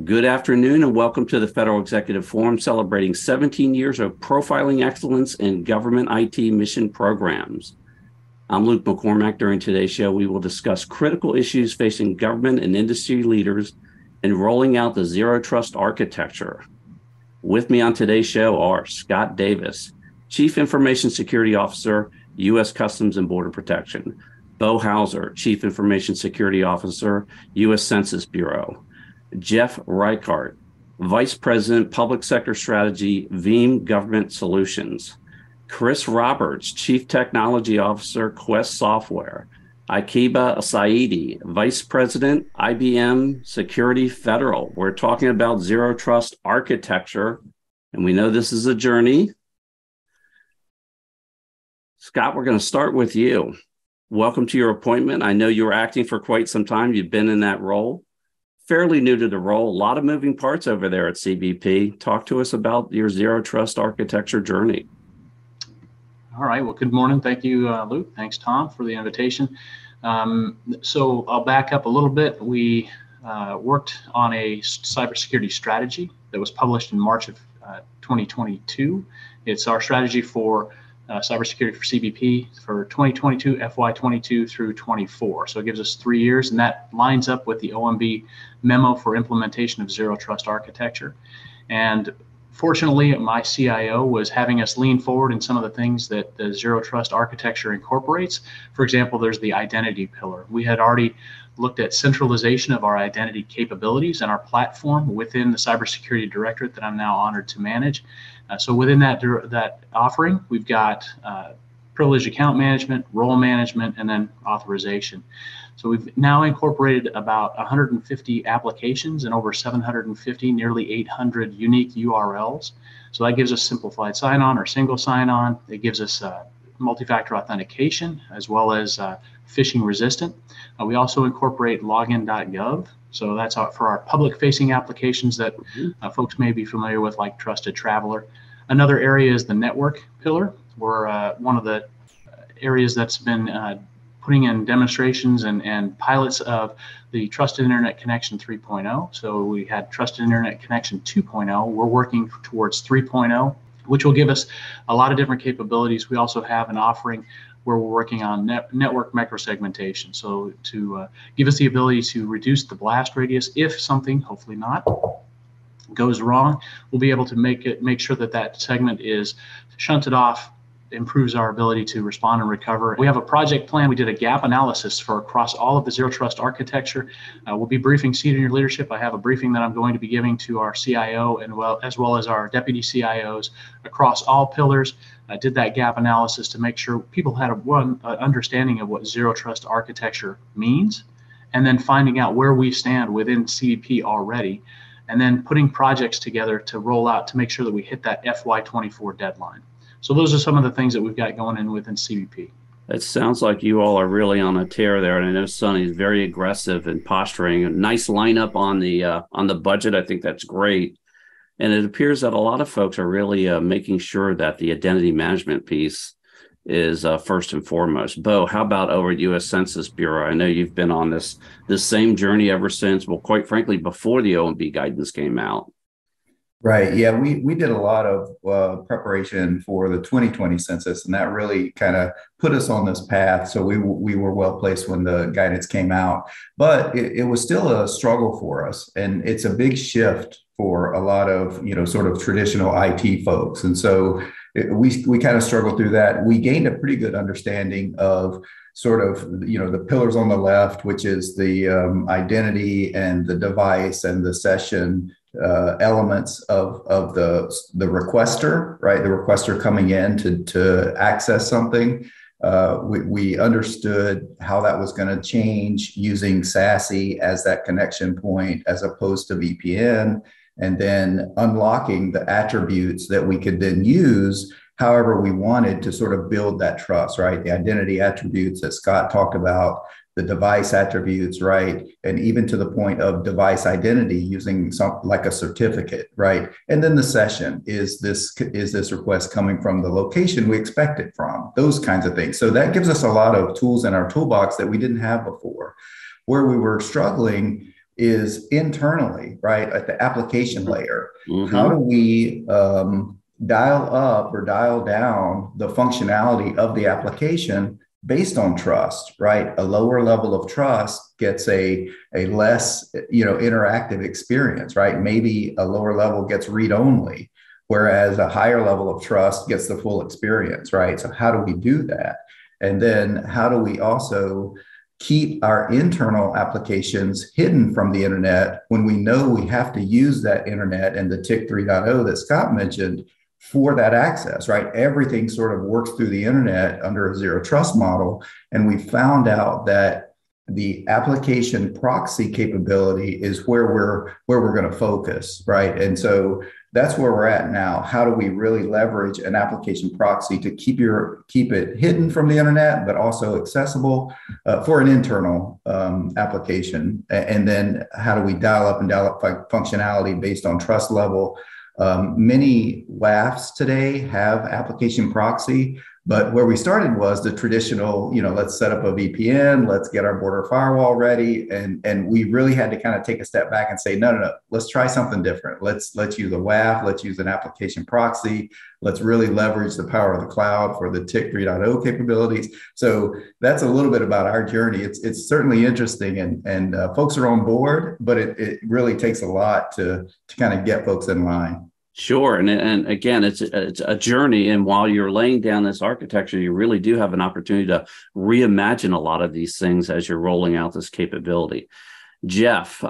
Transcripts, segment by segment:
Good afternoon and welcome to the Federal Executive Forum celebrating 17 years of profiling excellence in government IT mission programs. I'm Luke McCormack. During today's show, we will discuss critical issues facing government and industry leaders in rolling out the Zero Trust architecture. With me on today's show are Scott Davis, Chief Information Security Officer, U.S. Customs and Border Protection, Bo Hauser, Chief Information Security Officer, U.S. Census Bureau, Jeff Reichart, Vice President, Public Sector Strategy, Veeam Government Solutions, Chris Roberts, Chief Technology Officer, Quest Software, Akiba Saidi, Vice President, IBM Security Federal. We're talking about Zero Trust architecture, and we know this is a journey. Scott, we're going to start with you. Welcome to your appointment. I know you were acting for quite some time. You've been in that role. Fairly new to the role, a lot of moving parts over there at CBP. Talk to us about your Zero Trust architecture journey. All right, well, good morning. Thank you, Luke. Thanks, Tom, for the invitation. So I'll back up a little bit. We worked on a cybersecurity strategy that was published in March of 2022. It's our strategy for cybersecurity for CBP for 2022, FY22 through 24. So it gives us 3 years, and that lines up with the OMB memo for implementation of Zero Trust architecture. And fortunately, my CIO was having us lean forward in some of the things that the Zero Trust architecture incorporates. For example, there's the identity pillar. We had already looked at centralization of our identity capabilities and our platform within the cybersecurity directorate that I'm now honored to manage. So within that offering, we've got privileged account management, role management, and then authorization. So we've now incorporated about 150 applications and over 750, nearly 800 unique URLs. So that gives us simplified sign-on or single sign-on. It gives us multi-factor authentication as well as phishing resistant. We also incorporate login.gov. So that's for our public-facing applications that folks may be familiar with, like Trusted Traveler. Another area is the network pillar. We're one of the areas that's been putting in demonstrations and pilots of the Trusted Internet Connection 3.0. So we had Trusted Internet Connection 2.0. We're working towards 3.0, which will give us a lot of different capabilities. We also have an offering where we're working on network microsegmentation. So to give us the ability to reduce the blast radius if something, hopefully not, goes wrong, we'll be able to make sure that that segment is shunted off, improves our ability to respond and recover. We have a project plan. We did a gap analysis for across all of the Zero Trust architecture. We'll be briefing senior leadership. I have a briefing that I'm going to be giving to our CIO and as well as our deputy CIOs across all pillars. I did that gap analysis to make sure people had an understanding of what Zero Trust architecture means, and then finding out where we stand within CBP already, and then putting projects together to roll out to make sure that we hit that FY24 deadline. So those are some of the things that we've got going in within CBP. It sounds like you all are really on a tear there, and I know Sonny's very aggressive in posturing. A nice lineup on the budget. I think that's great, and it appears that a lot of folks are really making sure that the identity management piece is first and foremost. Bo, how about over at U.S. Census Bureau? I know you've been on this same journey ever since. Well, quite frankly, before the OMB guidance came out. Right. Yeah, we did a lot of preparation for the 2020 census, and that really kind of put us on this path. So we were well placed when the guidance came out, but it was still a struggle for us, and it's a big shift for a lot of sort of traditional IT folks, and so we kind of struggled through that. We gained a pretty good understanding of sort of the pillars on the left, which is the identity and the device and the session elements of the requester, right? The requester coming in to access something. We understood how that was going to change using SASE as that connection point as opposed to VPN, and then unlocking the attributes that we could then use however we wanted to sort of build that trust, right? The identity attributes that Scott talked about, the device attributes, right? And even to the point of device identity using something like a certificate, right? And then the session, is this request coming from the location we expect it from? Those kinds of things. So that gives us a lot of tools in our toolbox that we didn't have before. Where we were struggling is internally, right, at the application layer. Mm-hmm. How do we dial up or dial down the functionality of the application based on trust, right? A lower level of trust gets a less, interactive experience, right? Maybe a lower level gets read only, whereas a higher level of trust gets the full experience, right? So how do we do that? And then how do we also keep our internal applications hidden from the internet when we know we have to use that internet and the TIC 3.0 that Scott mentioned for that access, right? Everything sort of works through the internet under a zero trust model. And we found out that the application proxy capability is where we're going to focus, right? And so that's where we're at now. How do we really leverage an application proxy to keep it hidden from the internet, but also accessible for an internal application? And then how do we dial up functionality based on trust level? Many WAFs today have application proxy, but where we started was the traditional, let's set up a VPN, let's get our border firewall ready. And we really had to kind of take a step back and say, no, let's try something different. Let's use a WAF, let's use an application proxy. Let's really leverage the power of the cloud for the TIC 3.0 capabilities. So that's a little bit about our journey. It's certainly interesting and folks are on board, but it really takes a lot to kind of get folks in line. Sure. And again, it's a journey. And while you're laying down this architecture, you really do have an opportunity to reimagine a lot of these things as you're rolling out this capability. Jeff,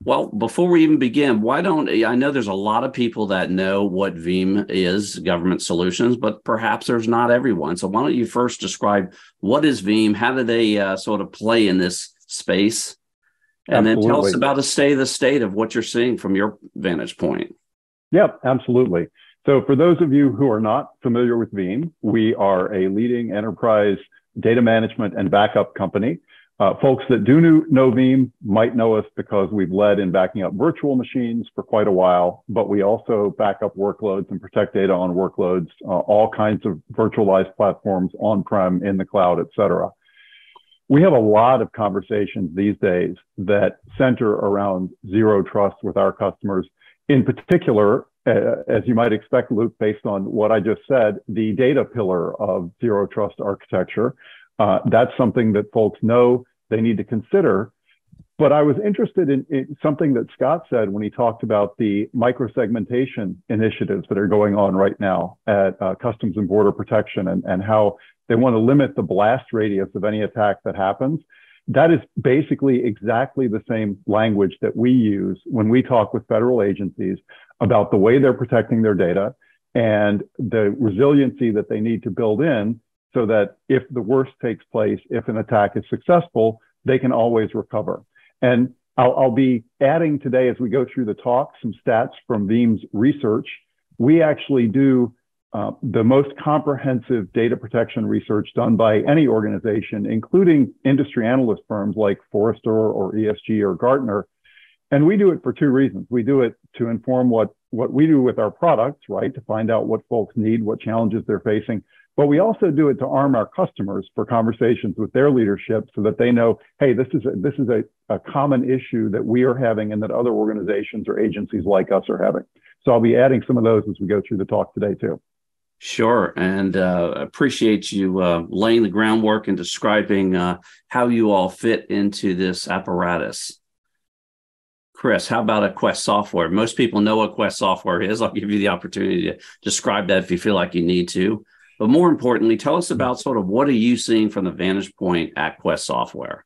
well, before we even begin, I know there's a lot of people that know what Veeam is, government solutions, but perhaps there's not everyone. So why don't you first describe what is Veeam? How do they sort of play in this space? And Absolutely. Then tell us about the state of what you're seeing from your vantage point. Yep, absolutely. So for those of you who are not familiar with Veeam, we are a leading enterprise data management and backup company. Folks that do know Veeam might know us because we've led in backing up virtual machines for quite a while, but we also back up workloads and protect data on workloads, all kinds of virtualized platforms on-prem, in the cloud, et cetera. We have a lot of conversations these days that center around zero trust with our customers. In particular, as you might expect, Luke, based on what I just said, the data pillar of zero trust architecture. That's something that folks know they need to consider. But I was interested in something that Scott said when he talked about the microsegmentation initiatives that are going on right now at Customs and Border Protection and how they want to limit the blast radius of any attack that happens. That is basically exactly the same language that we use when we talk with federal agencies about the way they're protecting their data and the resiliency that they need to build in so that if the worst takes place, if an attack is successful, they can always recover. And I'll be adding today, as we go through the talk, some stats from Veeam's research. We actually do the most comprehensive data protection research done by any organization, including industry analyst firms like Forrester or ESG or Gartner. And we do it for two reasons. We do it to inform what we do with our products, right? To find out what folks need, what challenges they're facing. But we also do it to arm our customers for conversations with their leadership so that they know, hey, this is a common issue that we are having and that other organizations or agencies like us are having. So I'll be adding some of those as we go through the talk today too. Sure. And appreciate you laying the groundwork and describing how you all fit into this apparatus. Chris, how about a Quest software? Most people know what Quest software is. I'll give you the opportunity to describe that if you feel like you need to. But more importantly, tell us about sort of what are you seeing from the vantage point at Quest software?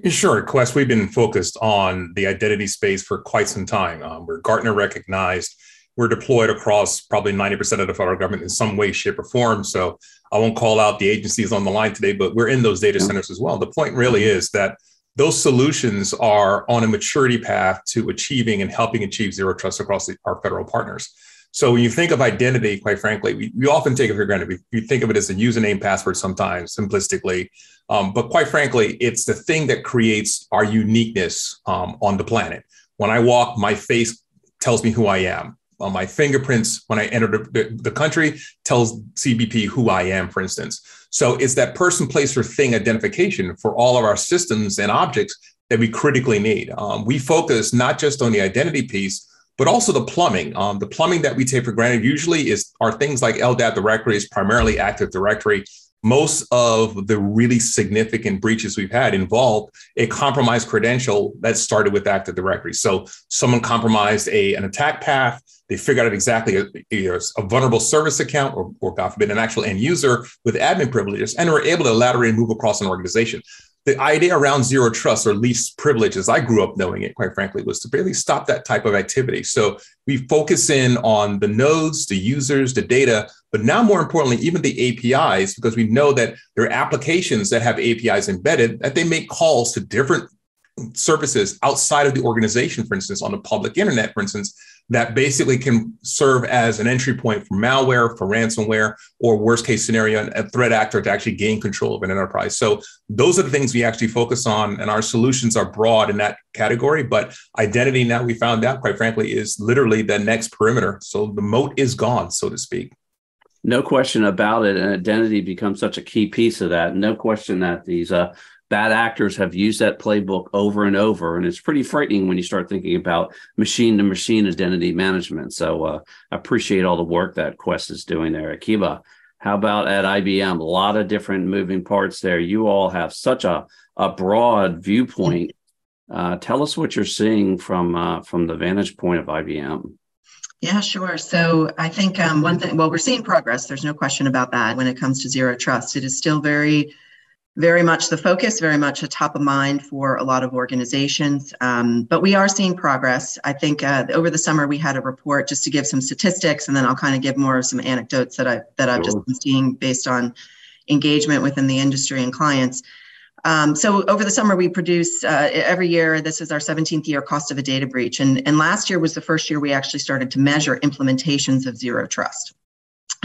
Sure. At Quest, we've been focused on the identity space for quite some time. We're Gartner recognized. We're deployed across probably 90% of the federal government in some way, shape, or form. So I won't call out the agencies on the line today, but we're in those data centers as well. The point really is that those solutions are on a maturity path to achieving and helping achieve zero trust across our federal partners. So when you think of identity, quite frankly, we often take it for granted. We think of it as a username, password sometimes, simplistically. But quite frankly, it's the thing that creates our uniqueness on the planet. When I walk, my face tells me who I am. My fingerprints, when I enter the country, tells CBP who I am, for instance. So it's that person, place, or thing identification for all of our systems and objects that we critically need. We focus not just on the identity piece, but also the plumbing. The plumbing that we take for granted usually are things like LDAP directories, primarily Active Directory. Most of the really significant breaches we've had involved a compromised credential that started with Active Directory. So someone compromised an attack path. They figured out exactly a vulnerable service account or God forbid, an actual end user with admin privileges, and were able to laterally move across an organization. The idea around zero trust, or least privilege, as I grew up knowing it, quite frankly, was to really stop that type of activity. So we focus in on the nodes, the users, the data, but now more importantly, even the APIs, because we know that there are applications that have APIs embedded, that they make calls to different services outside of the organization, for instance, on the public internet, for instance, that basically can serve as an entry point for malware, for ransomware, or worst case scenario, a threat actor to actually gain control of an enterprise. So those are the things we actually focus on, and our solutions are broad in that category. But identity, now we found out, quite frankly, is literally the next perimeter. So the moat is gone, so to speak. No question about it. And identity becomes such a key piece of that. No question that these bad actors have used that playbook over and over. And it's pretty frightening when you start thinking about machine-to-machine identity management. So I appreciate all the work that Quest is doing there. Akiva, how about at IBM? A lot of different moving parts there. You all have such a broad viewpoint. Tell us what you're seeing from the vantage point of IBM. Yeah, sure. So I think one thing, well, we're seeing progress. There's no question about that when it comes to zero trust. It is still very much the focus, very much a top of mind for a lot of organizations. But we are seeing progress. I think over the summer we had a report, just to give some statistics, and then I'll kind of give more of some anecdotes that I've just been seeing based on engagement within the industry and clients. So over the summer, we produce every year, this is our 17th year, cost of a data breach. And last year was the first year we actually started to measure implementations of zero trust.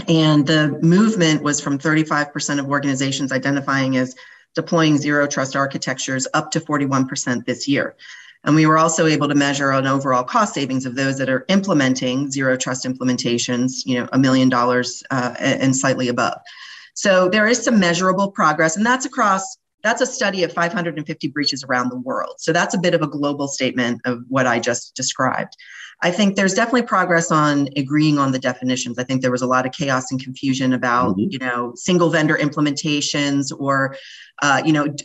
And the movement was from 35% of organizations identifying as deploying zero trust architectures up to 41% this year. And we were also able to measure an overall cost savings of those that are implementing zero trust implementations, $1 million and slightly above. So there is some measurable progress, and that's a study of 550 breaches around the world. So that's a bit of a global statement of what I just described. I think there's definitely progress on agreeing on the definitions. I think there was a lot of chaos and confusion about, single vendor implementations or,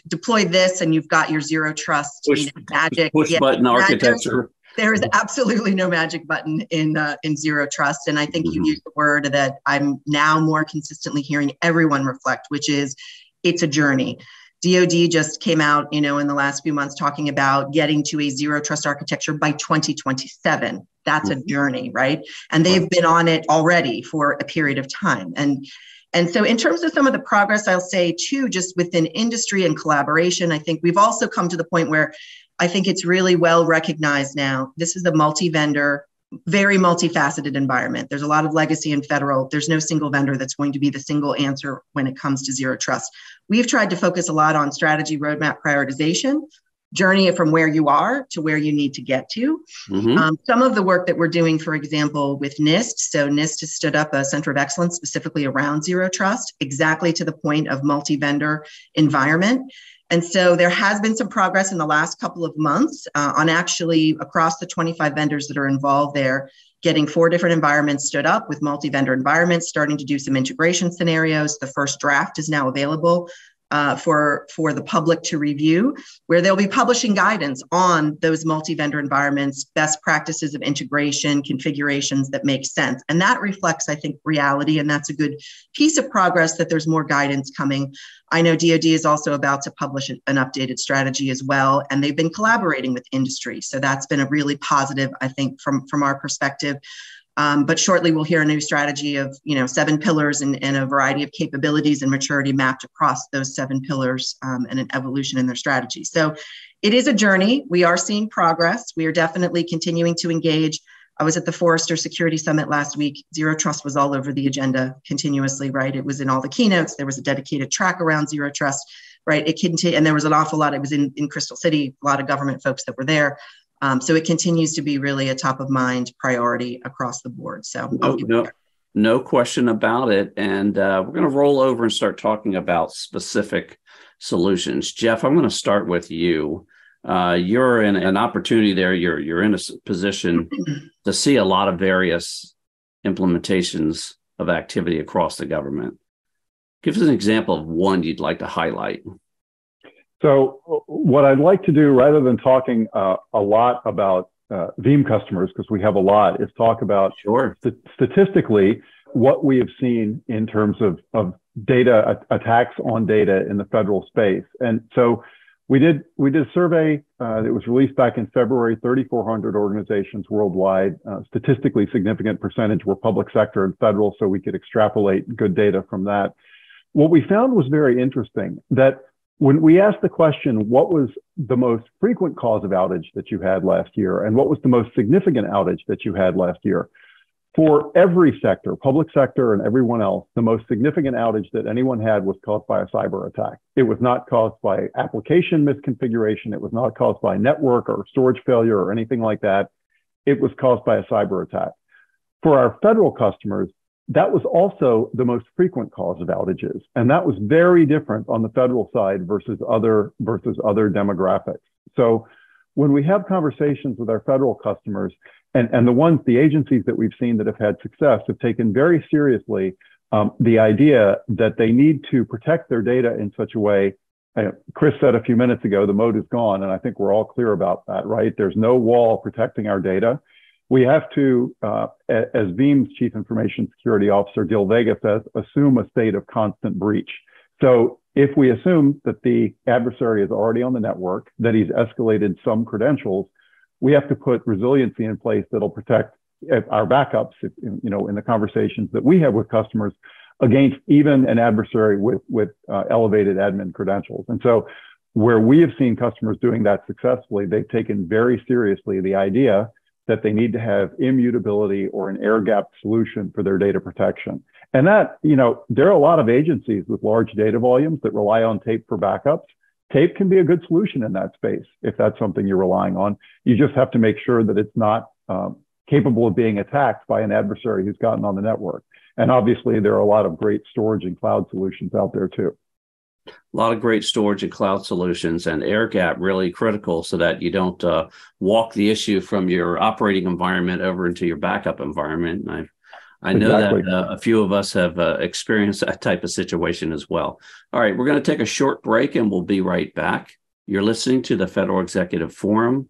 deploy this and you've got your zero trust magic push button architecture. There is absolutely no magic button in zero trust. And I think you used the word that I'm now more consistently hearing everyone reflect, which is it's a journey. DoD just came out, in the last few months talking about getting to a zero trust architecture by 2027. That's a journey, right? And they've been on it already for a period of time. And so in terms of some of the progress, I'll say too, just within industry and collaboration, I think we've also come to the point where I think it's really well recognized now. This is a multi-vendor, very multifaceted environment. There's a lot of legacy and federal. There's no single vendor that's going to be the single answer when it comes to zero trust. We've tried to focus a lot on strategy, roadmap, prioritization, journey from where you are to where you need to get to. Some of the work that we're doing, for example, with NIST. So NIST has stood up a center of excellence specifically around zero trust, exactly to the point of multi-vendor environment. And so there has been some progress in the last couple of months on actually across the 25 vendors that are involved there, getting 4 different environments stood up with multi-vendor environments, starting to do some integration scenarios. The first draft is now available for the public to review, where they'll be publishing guidance on those multi-vendor environments, best practices of integration, configurations that make sense. And that reflects, I think, reality. And that's a good piece of progress that there's more guidance coming. I know DoD is also about to publish an updated strategy as well, and they've been collaborating with industry. So that's been a really positive, I think, from our perspective. But shortly we'll hear a new strategy of 7 pillars and a variety of capabilities and maturity mapped across those 7 pillars and an evolution in their strategy. So it is a journey. We are seeing progress. We are definitely continuing to engage. I was at the Forrester Security Summit last week. Zero Trust was all over the agenda continuously, right? It was in all the keynotes. There was a dedicated track around Zero Trust, right? And there was an awful lot. It was in Crystal City, a lot of government folks that were there. So it continues to be really a top of mind priority across the board. So No question about it. And we're going to roll over and start talking about specific solutions. Jeff, I'm going to start with you. You're in an opportunity there. You're in a position to see a lot of various implementations of activity across the government. Give us an example of one you'd like to highlight. So what I'd like to do, rather than talking a lot about Veeam customers, because we have a lot, is talk about statistically what we have seen in terms of data attacks on data in the federal space. And so we did a survey that was released back in February. 3,400 organizations worldwide, statistically significant percentage were public sector and federal, so we could extrapolate good data from that. What we found was very interesting, that when we asked the question, what was the most frequent cause of outage that you had last year, and what was the most significant outage that you had last year, for every sector, public sector and everyone else, the most significant outage that anyone had was caused by a cyber attack. It was not caused by application misconfiguration. It was not caused by network or storage failure or anything like that. It was caused by a cyber attack. For our federal customers, that was also the most frequent cause of outages. And that was very different on the federal side versus other demographics. So when we have conversations with our federal customers, and the agencies that we've seen that have had success have taken very seriously the idea that they need to protect their data in such a way. Chris said a few minutes ago, the moat is gone. And I think we're all clear about that, right? There's no wall protecting our data. We have to, as Veeam's Chief Information Security Officer, Dil Vega says, assume a state of constant breach. So if we assume that the adversary is already on the network, that he's escalated some credentials, we have to put resiliency in place that'll protect our backups, in the conversations that we have with customers against even an adversary with elevated admin credentials. And so where we have seen customers doing that successfully, they've taken very seriously the idea that they need to have immutability or an air-gapped solution for their data protection. And that, there are a lot of agencies with large data volumes that rely on tape for backups. Tape can be a good solution in that space if that's something you're relying on. You just have to make sure that it's not capable of being attacked by an adversary who's gotten on the network. And obviously, there are a lot of great storage and cloud solutions out there too. A lot of great storage and cloud solutions, and air gap really critical so that you don't walk the issue from your operating environment over into your backup environment. And I know that a few of us have experienced that type of situation as well. All right, we're going to take a short break and we'll be right back. You're listening to the Federal Executive Forum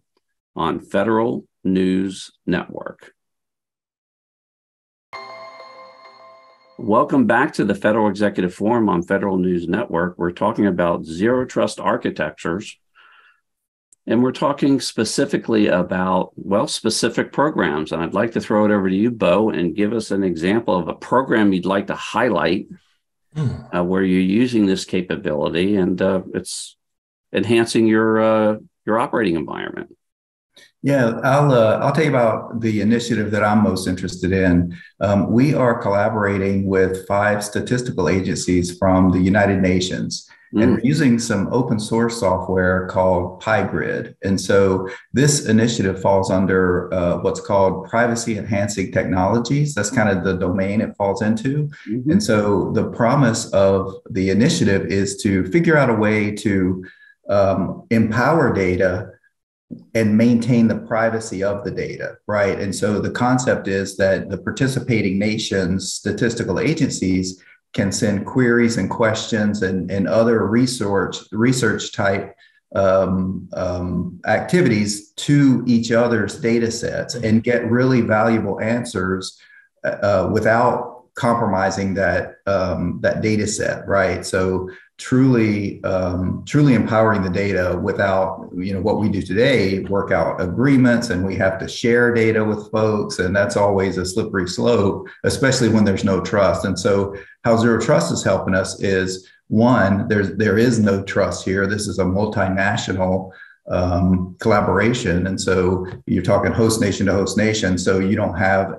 on Federal News Network. Welcome back to the Federal Executive Forum on Federal News Network. We're talking about zero trust architectures, and we're talking specifically about, specific programs. And I'd like to throw it over to you, Bo, and give us an example of a program you'd like to highlight where you're using this capability and it's enhancing your operating environment. Yeah, I'll tell you about the initiative that I'm most interested in. We are collaborating with 5 statistical agencies from the United Nations, and we're using some open source software called PyGrid. And so this initiative falls under what's called privacy enhancing technologies. That's kind of the domain it falls into. And so the promise of the initiative is to figure out a way to empower data and maintain the privacy of the data, right? And so the concept is that the participating nations, statistical agencies, can send queries and questions and other research type activities to each other's data sets and get really valuable answers without compromising that data set, right? So truly empowering the data without, what we do today, work out agreements, and we have to share data with folks. And that's always a slippery slope, especially when there's no trust. And so how Zero Trust is helping us is, one, there is no trust here. This is a multinational collaboration. And so you're talking host nation to host nation. So you don't have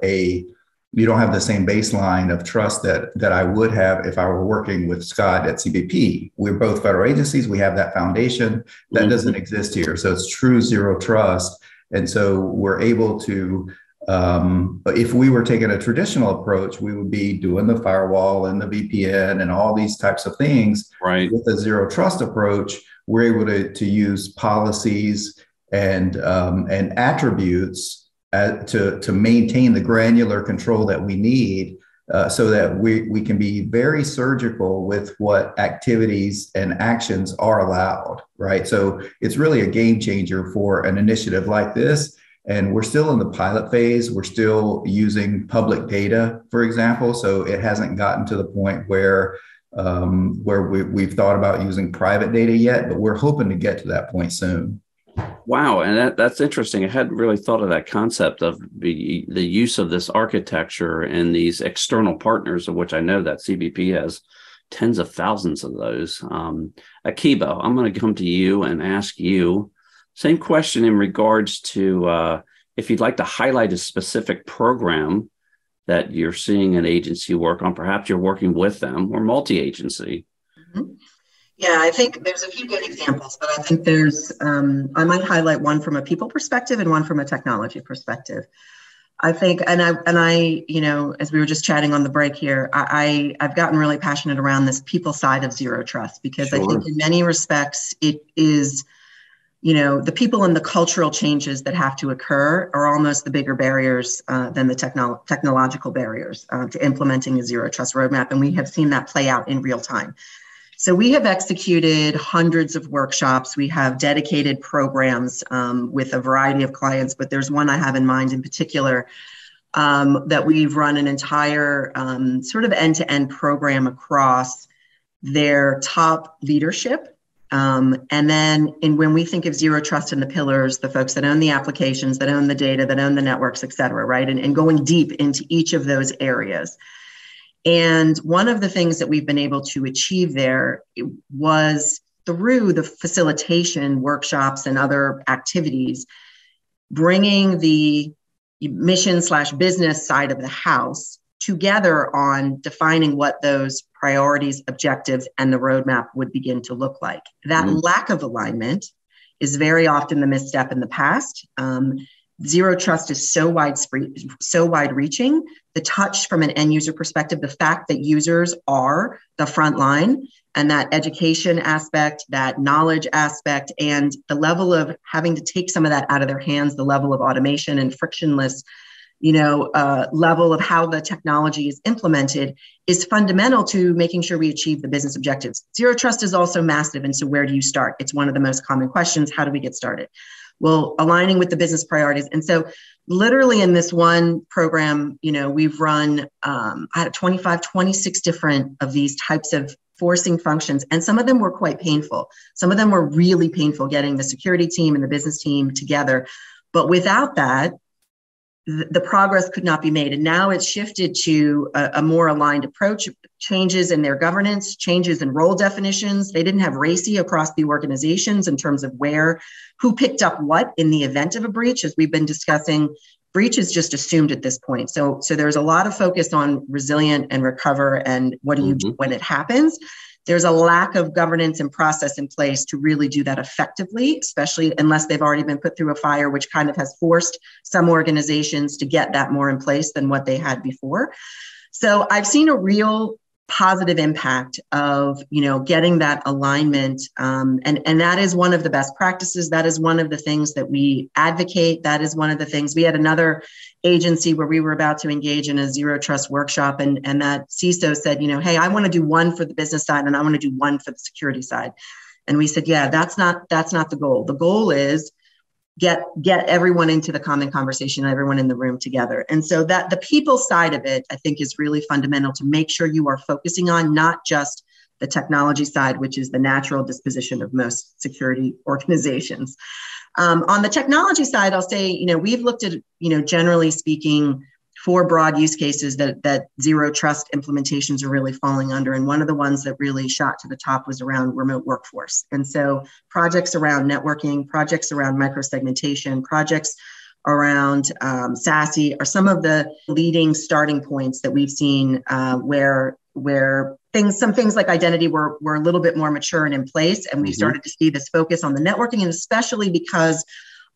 the same baseline of trust that I would have if I were working with Scott at CBP. We're both federal agencies. We have that foundation that doesn't exist here. So it's true zero trust. And so we're able to But if we were taking a traditional approach, we would be doing the firewall and the VPN and all these types of things. Right. With a zero trust approach, we're able to use policies and attributes to maintain the granular control that we need, so that we can be very surgical with what activities and actions are allowed, right? So it's really a game changer for an initiative like this. And we're still in the pilot phase. We're still using public data, for example. So it hasn't gotten to the point where we've thought about using private data yet, but we're hoping to get to that point soon. Wow, and that's interesting. I hadn't really thought of that concept of the use of this architecture and these external partners, of which I know that CBP has tens of thousands of those. Akiba, I'm going to come to you and ask you same question in regards to if you'd like to highlight a specific program that you're seeing an agency work on. Perhaps you're working with them or multi-agency. Mm-hmm. Yeah, I think there's a few good examples, but I think there's, I might highlight one from a people perspective and one from a technology perspective. I think, and I, you know, as we were just chatting on the break here, I've gotten really passionate around this people side of Zero Trust, because Sure. I think in many respects, it is, you know, the people and the cultural changes that have to occur are almost the bigger barriers than the technological barriers to implementing a Zero Trust roadmap. And we have seen that play out in real time. So we have executed hundreds of workshops. We have dedicated programs with a variety of clients, but there's one I have in mind in particular that we've run an entire sort of end-to-end program across their top leadership. And then when we think of Zero Trust and the pillars, the folks that own the applications, that own the data, that own the networks, et cetera, right? And going deep into each of those areas. And one of the things that we've been able to achieve there was through the facilitation workshops and other activities, bringing the mission/business side of the house together on defining what those priorities, objectives, and the roadmap would begin to look like. That lack of alignment is very often the misstep in the past. Zero Trust is so wide-reaching. The touch from an end user perspective, the fact that users are the front line, and that education aspect, that knowledge aspect, and the level of having to take some of that out of their hands, the level of automation and frictionless, level of how the technology is implemented is fundamental to making sure we achieve the business objectives. Zero Trust is also massive. And so where do you start? It's one of the most common questions. How do we get started? Well, aligning with the business priorities. And so literally in this one program, we've run 26 different of these types of forcing functions. And some of them were quite painful. Some of them were really painful, getting the security team and the business team together. But without that, the progress could not be made. And now it's shifted to a more aligned approach, changes in their governance, changes in role definitions. They didn't have RACI across the organizations in terms of who picked up what in the event of a breach. As we've been discussing, breach is just assumed at this point. So there's a lot of focus on resilient and recover and what do you do when it happens. There's a lack of governance and process in place to really do that effectively, especially unless they've already been put through a fire, which kind of has forced some organizations to get that more in place than what they had before. So I've seen a real positive impact of, getting that alignment. And that is one of the best practices. That is one of the things that we advocate. That is one of the things. We had another agency where we were about to engage in a Zero Trust workshop, and that CISO said, hey, I want to do one for the business side and I want to do one for the security side. And we said, yeah, that's not the goal. The goal is get everyone into the common conversation, everyone in the room together. And so that the people side of it, I think, is really fundamental to make sure you are focusing on not just the technology side, which is the natural disposition of most security organizations. On the technology side, I'll say, we've looked at, generally speaking, 4 broad use cases that Zero Trust implementations are really falling under. And one of the ones that really shot to the top was around remote workforce. And so projects around networking, projects around microsegmentation, projects around SASE are some of the leading starting points that we've seen where some things like identity were a little bit more mature and in place. And we started to see this focus on the networking, and especially because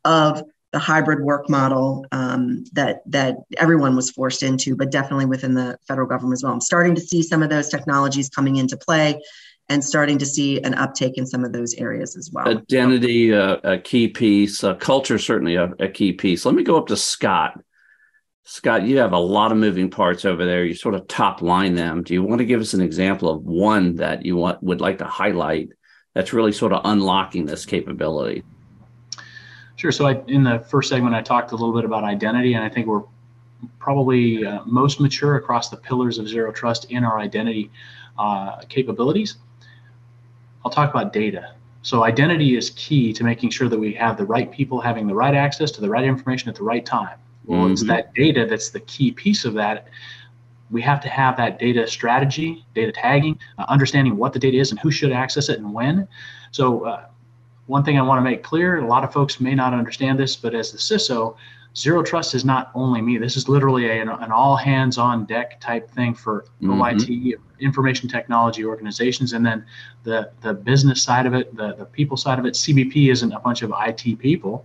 of hybrid work model that everyone was forced into, but definitely within the federal government as well. I'm starting to see some of those technologies coming into play and starting to see an uptake in some of those areas as well. Identity, a key piece, culture, certainly a key piece. Let me go up to Scott. Scott, you have a lot of moving parts over there. You sort of top line them. Do you want to give us an example of one that you would like to highlight that's really sort of unlocking this capability? Sure. So in the first segment, I talked a little bit about identity, and I think we're probably most mature across the pillars of Zero Trust in our identity capabilities. I'll talk about data. So identity is key to making sure that we have the right people having the right access to the right information at the right time. Well, it's that data that's the key piece of that. We have to have that data strategy, data tagging, understanding what the data is and who should access it and when. So one thing I want to make clear, a lot of folks may not understand this, but as the CISO, Zero Trust is not only me. This is literally an all hands on deck type thing for OIT, information technology organizations. And then the business side of it, the people side of it, CBP isn't a bunch of IT people.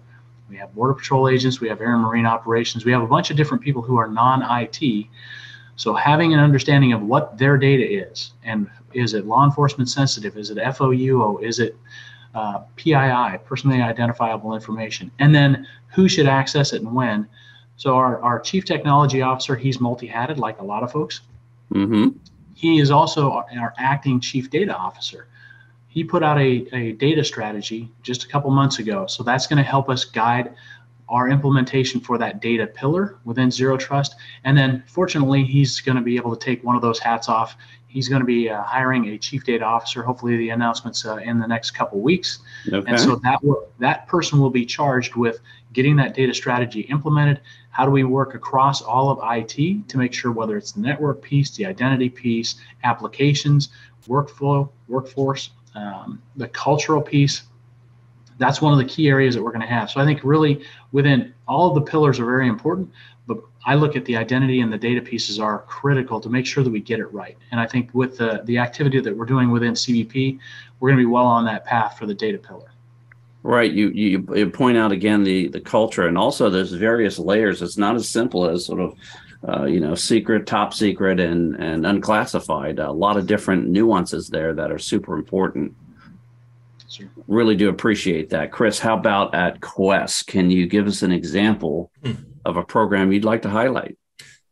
We have Border Patrol agents, we have Air and Marine operations, we have a bunch of different people who are non-IT. So having an understanding of what their data is, and is it law enforcement sensitive, is it FOUO, is it PII, personally identifiable information, and then who should access it and when. So our chief technology officer, he's multi-hatted like a lot of folks. He is also our acting chief data officer. He put out a data strategy just a couple months ago. So that's going to help us guide our implementation for that data pillar within Zero Trust. And then fortunately, he's going to be able to take one of those hats off. He's going to be hiring a chief data officer. Hopefully the announcement's in the next couple weeks. Okay. And so that person will be charged with getting that data strategy implemented. How do we work across all of IT to make sure whether it's the network piece, the identity piece, applications, workflow, workforce, the cultural piece. That's one of the key areas that we're going to have. So I think really within all of the pillars are very important, but I look at the identity and the data pieces are critical to make sure that we get it right. And I think with the activity that we're doing within CBP, we're going to be well on that path for the data pillar. Right. You point out again the culture, and also there's various layers. It's not as simple as sort of secret, top secret, and unclassified. A lot of different nuances there that are super important. Sure. Really do appreciate that. Chris, how about at Quest? Can you give us an example of a program you'd like to highlight?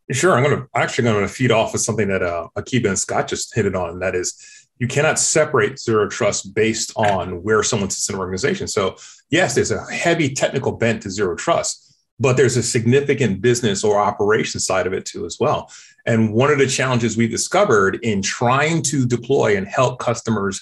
Sure. I'm going to feed off of something that Akiba and Scott just hit it on, and that is you cannot separate Zero Trust based on where someone sits in an organization. So yes, there's a heavy technical bent to Zero Trust, but there's a significant business or operation side of it too as well. And one of the challenges we've discovered in trying to deploy and help customers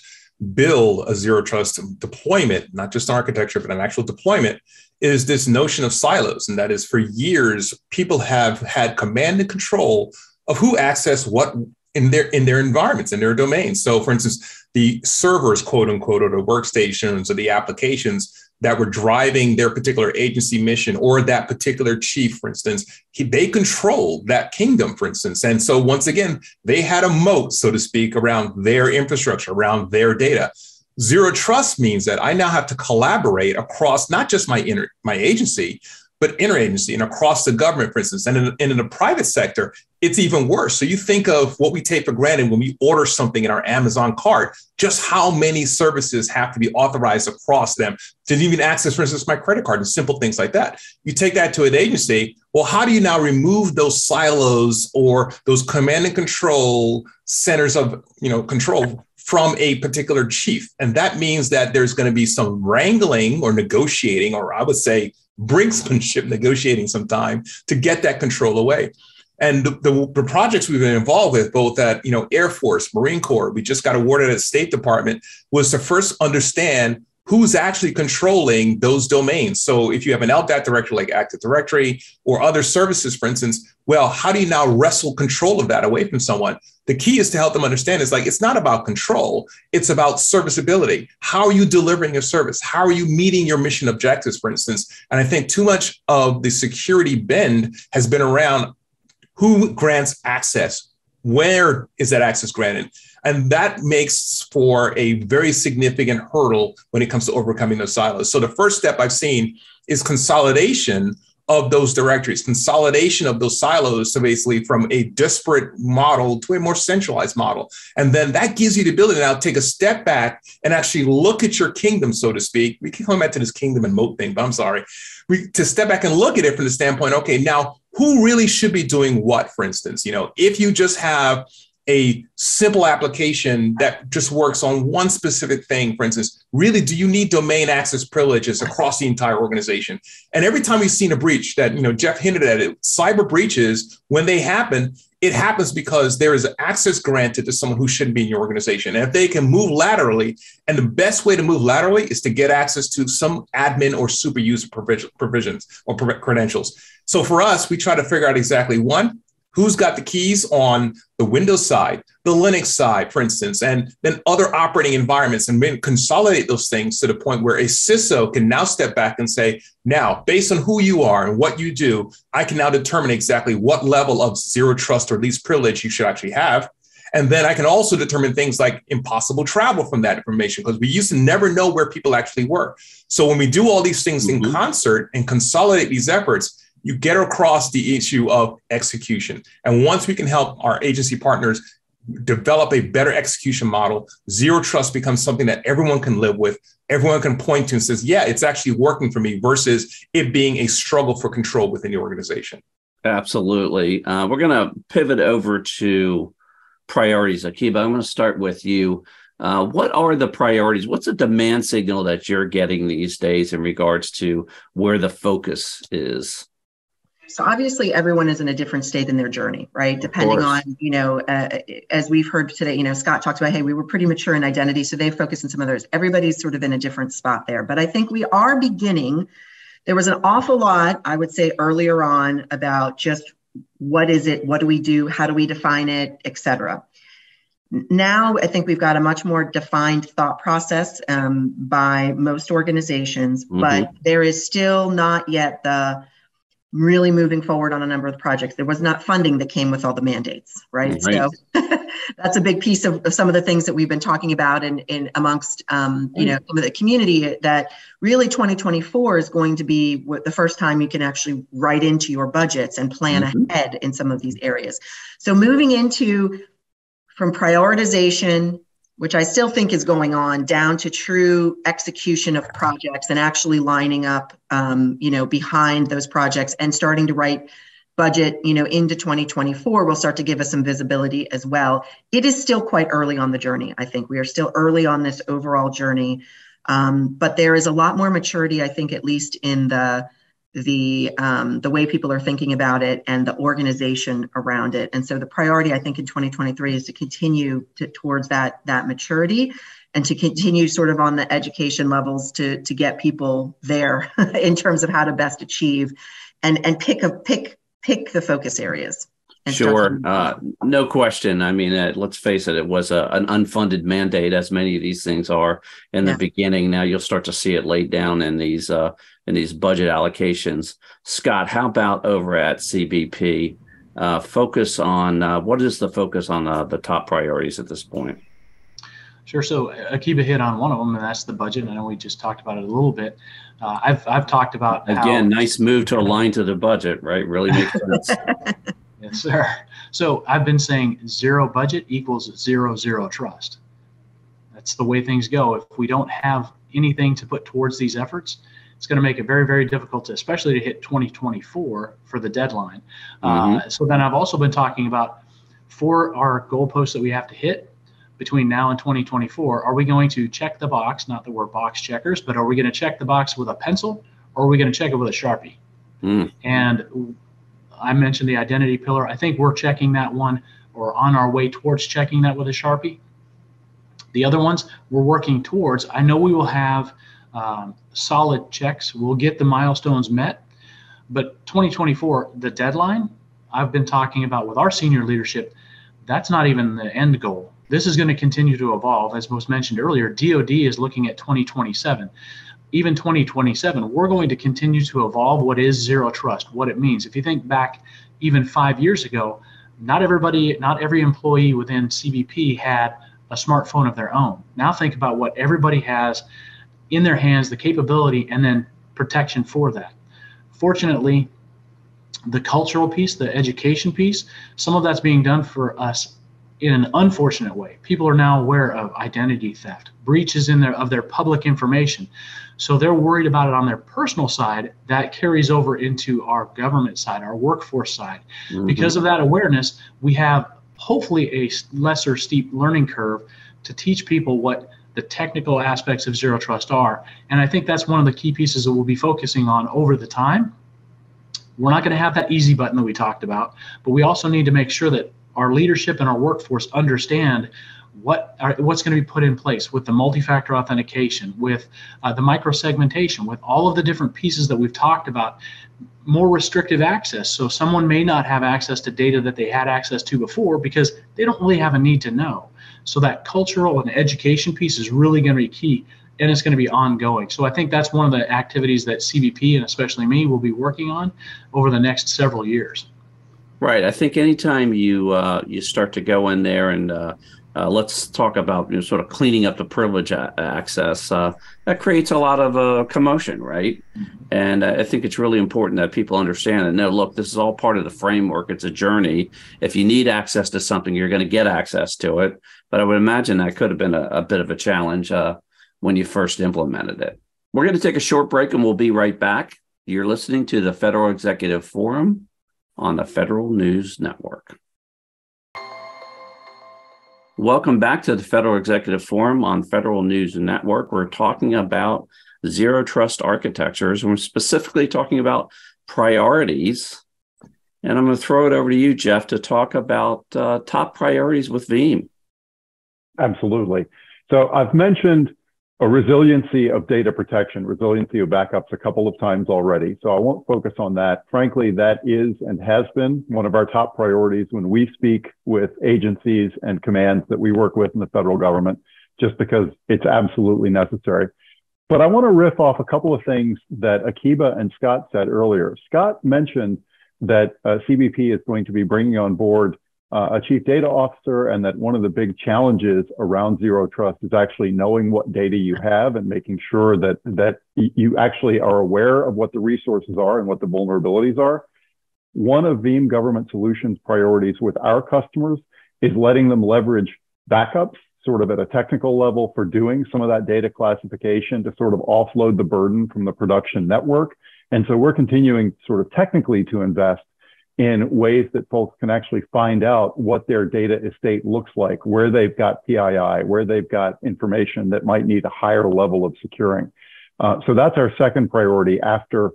build a Zero Trust deployment, not just architecture, but an actual deployment, is this notion of silos. And that is, for years, people have had command and control of who access what in their environments, in their domains. So for instance, the servers, quote unquote, or the workstations or the applications that were driving their particular agency mission, or that particular chief, for instance, they controlled that kingdom, for instance. And so once again, they had a moat, so to speak, around their infrastructure, around their data. Zero Trust means that I now have to collaborate across not just my agency, but interagency and across the government, for instance. And in the private sector, it's even worse. So you think of what we take for granted when we order something in our Amazon cart, just how many services have to be authorized across them to even access, for instance, my credit card and simple things like that. You take that to an agency. Well, how do you now remove those silos or those command and control centers of control from a particular chief? And that means that there's going to be some wrangling or negotiating, or I would say brinksmanship negotiating sometime to get that control away. And the projects we've been involved with, both at Air Force, Marine Corps, we just got awarded at State Department, was to first understand who's actually controlling those domains. So if you have an LDAP directory like Active Directory or other services, for instance, well, how do you now wrestle control of that away from someone? The key is to help them understand it's not about control, it's about serviceability. How are you delivering your service? How are you meeting your mission objectives, for instance? And I think too much of the security bend has been around who grants access, where is that access granted? And that makes for a very significant hurdle when it comes to overcoming those silos. So the first step I've seen is consolidation of those directories, consolidation of those silos. So basically from a disparate model to a more centralized model. And then that gives you the ability to now take a step back and actually look at your kingdom, so to speak. We keep coming back to this kingdom and moat thing, but I'm sorry. To step back and look at it from the standpoint, okay, now who really should be doing what, for instance? If you just have a simple application that just works on one specific thing, for instance, really, do you need domain access privileges across the entire organization? And every time we've seen a breach that, Jeff hinted at it, cyber breaches, when they happen, it happens because there is access granted to someone who shouldn't be in your organization. And if they can move laterally, and the best way to move laterally is to get access to some admin or super user provisions or credentials. So for us, we try to figure out exactly one, who's got the keys on the Windows side, the Linux side, for instance, and then other operating environments, and then consolidate those things to the point where a CISO can now step back and say, now, based on who you are and what you do, I can now determine exactly what level of zero trust or least privilege you should actually have. And then I can also determine things like impossible travel from that information, because we used to never know where people actually were. So when we do all these things in concert and consolidate these efforts, you get across the issue of execution. And once we can help our agency partners develop a better execution model, zero trust becomes something that everyone can live with, everyone can point to and says, yeah, it's actually working for me, versus it being a struggle for control within the organization. Absolutely. We're going to pivot over to priorities. Akiba, I'm going to start with you. What are the priorities? What's the demand signal that you're getting these days in regards to where the focus is? So obviously everyone is in a different state in their journey, right? Depending on, as we've heard today, Scott talked about, hey, we were pretty mature in identity, so they focus on some others. Everybody's sort of in a different spot there. But I think we are beginning, there was an awful lot, I would say earlier on, about just what is it, what do we do, how do we define it, et cetera. Now, I think we've got a much more defined thought process by most organizations, but there is still not yet the really moving forward on a number of projects. There was not funding that came with all the mandates, right? So that's a big piece of some of the things that we've been talking about in amongst, some of the community, that really 2024 is going to be the first time you can actually write into your budgets and plan ahead in some of these areas. So moving into from prioritization, which I still think is going on, down to true execution of projects and actually lining up, behind those projects and starting to write budget, into 2024 will start to give us some visibility as well. It is still quite early on the journey. I think we are still early on this overall journey, but there is a lot more maturity, I think, at least in the way people are thinking about it and the organization around it. And so the priority, I think, in 2023 is to continue towards that maturity and to continue sort of on the education levels to get people there in terms of how to best achieve and pick the focus areas. Sure. No question. I mean, let's face it, it was an unfunded mandate, as many of these things are in the beginning. Now you'll start to see it laid down in these budget allocations. Scott, how about over at CBP? Focus on what is the focus on the top priorities at this point? Sure. So Akiba hit on one of them, and that's the budget. I know we just talked about it a little bit. I've talked about nice move to align to the budget, right? Really makes sense. Yes, sir. So I've been saying zero budget equals zero trust. That's the way things go. If we don't have anything to put towards these efforts, it's going to make it very, very difficult, especially to hit 2024 for the deadline. So then I've also been talking about, for our goalposts that we have to hit between now and 2024, are we going to check the box, not that we're box checkers, but are we going to check the box with a pencil, or are we going to check it with a Sharpie? And I mentioned the identity pillar. I think we're checking that one, or on our way towards checking that with a Sharpie. The other ones we're working towards, I know we will have solid checks. We'll get the milestones met. But 2024, the deadline, I've been talking about with our senior leadership, that's not even the end goal. This is going to continue to evolve. As was mentioned earlier, DoD is looking at 2027. Even 2027, we're going to continue to evolve what is zero trust, what it means. If you think back even 5 years ago, not every employee within CBP had a smartphone of their own. Now think about what everybody has in their hands, the capability, and then protection for that. Fortunately, the cultural piece, the education piece, some of that's being done for us in an unfortunate way. People are now aware of identity theft, breaches of their public information. So they're worried about it on their personal side. That carries over into our government side, our workforce side. Mm-hmm. Because of that awareness, we have hopefully a lesser steep learning curve to teach people what the technical aspects of Zero Trust are. And I think that's one of the key pieces that we'll be focusing on over the time. We're not going to have that easy button that we talked about, but we also need to make sure that our leadership and our workforce understand what's going to be put in place with the multi-factor authentication, with the micro-segmentation, with all of the different pieces that we've talked about, more restrictive access. So someone may not have access to data that they had access to before because they don't really have a need to know. So that cultural and education piece is really going to be key, and it's going to be ongoing. So I think that's one of the activities that CBP, and especially me, will be working on over the next several years. Right. I think anytime you start to go in there and let's talk about sort of cleaning up the privilege access, that creates a lot of commotion, right? Mm-hmm. And I think it's really important that people understand that, no, look, this is all part of the framework. It's a journey. If you need access to something, you're going to get access to it. But I would imagine that could have been a bit of a challenge when you first implemented it. We're going to take a short break and we'll be right back. You're listening to the Federal Executive Forum on the Federal News Network. Welcome back to the Federal Executive Forum on Federal News Network. We're talking about Zero Trust architectures, and we're specifically talking about priorities. And I'm going to throw it over to you, Jeff, to talk about top priorities with Veeam. Absolutely. So I've mentioned a resiliency of data protection, resiliency of backups a couple of times already. So I won't focus on that. Frankly, that is and has been one of our top priorities when we speak with agencies and commands that we work with in the federal government, just because it's absolutely necessary. But I want to riff off a couple of things that Akiba and Scott said earlier. Scott mentioned that CBP is going to be bringing on board a chief data officer, and that one of the big challenges around Zero Trust is actually knowing what data you have and making sure that you actually are aware of what the resources are and what the vulnerabilities are. One of Veeam Government Solutions' priorities with our customers is letting them leverage backups sort of at a technical level for doing some of that data classification to sort of offload the burden from the production network. And so we're continuing sort of technically to invest in ways that folks can actually find out what their data estate looks like, where they've got PII, where they've got information that might need a higher level of securing. So that's our second priority after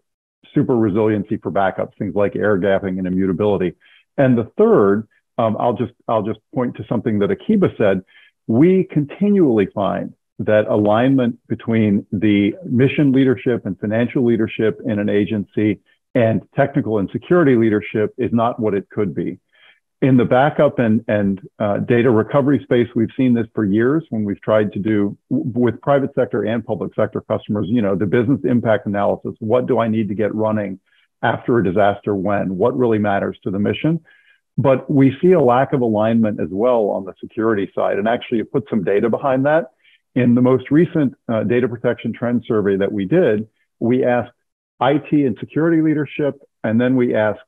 super resiliency for backups, things like air gapping and immutability. And the third, I'll just point to something that Akiba said. We continually find that alignment between the mission leadership and financial leadership in an agency and technical and security leadership is not what it could be. In the backup and data recovery space, we've seen this for years when we've tried to do with private sector and public sector customers, the business impact analysis. What do I need to get running after a disaster when? What really matters to the mission? But we see a lack of alignment as well on the security side, and actually put some data behind that. In the most recent data protection trend survey that we did, we asked IT and security leadership, and then we asked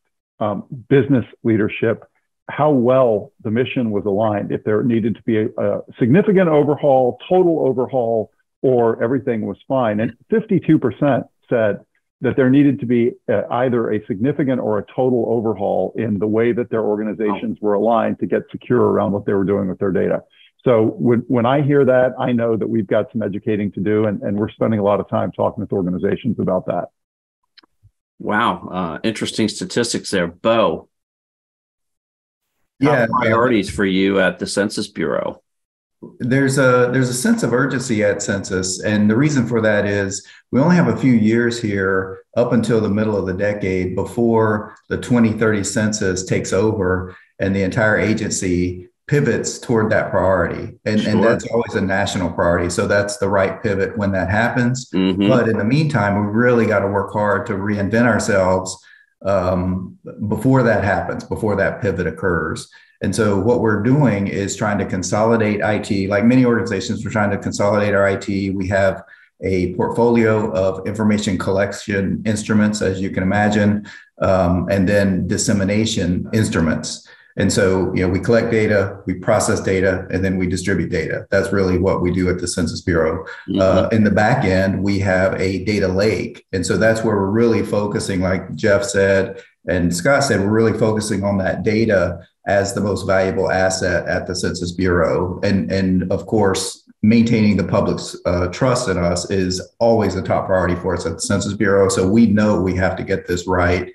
business leadership how well the mission was aligned, if there needed to be a significant overhaul, total overhaul, or everything was fine. And 52% said that there needed to be either a significant or a total overhaul in the way that their organizations were aligned to get secure around what they were doing with their data. So when I hear that, I know that we've got some educating to do, and we're spending a lot of time talking with organizations about that. Wow. Interesting statistics there. Bo. Yeah. Priorities for you at the Census Bureau. There's a sense of urgency at Census. And the reason for that is we only have a few years here up until the middle of the decade before the 2030 census takes over and the entire agency pivots toward that priority. And that's always a national priority. So that's the right pivot when that happens. Mm-hmm. But in the meantime, we really got to work hard to reinvent ourselves before that happens, before that pivot occurs. And so what we're doing is trying to consolidate IT. Like many organizations, we're trying to consolidate our IT. We have a portfolio of information collection instruments, as you can imagine, and then dissemination instruments. And so, we collect data, we process data, and then we distribute data. That's really what we do at the Census Bureau. In the back end, we have a data lake. And so that's where we're really focusing, like Jeff said, and Scott said, we're really focusing on that data as the most valuable asset at the Census Bureau. And of course, maintaining the public's trust in us is always a top priority for us at the Census Bureau. So we know we have to get this right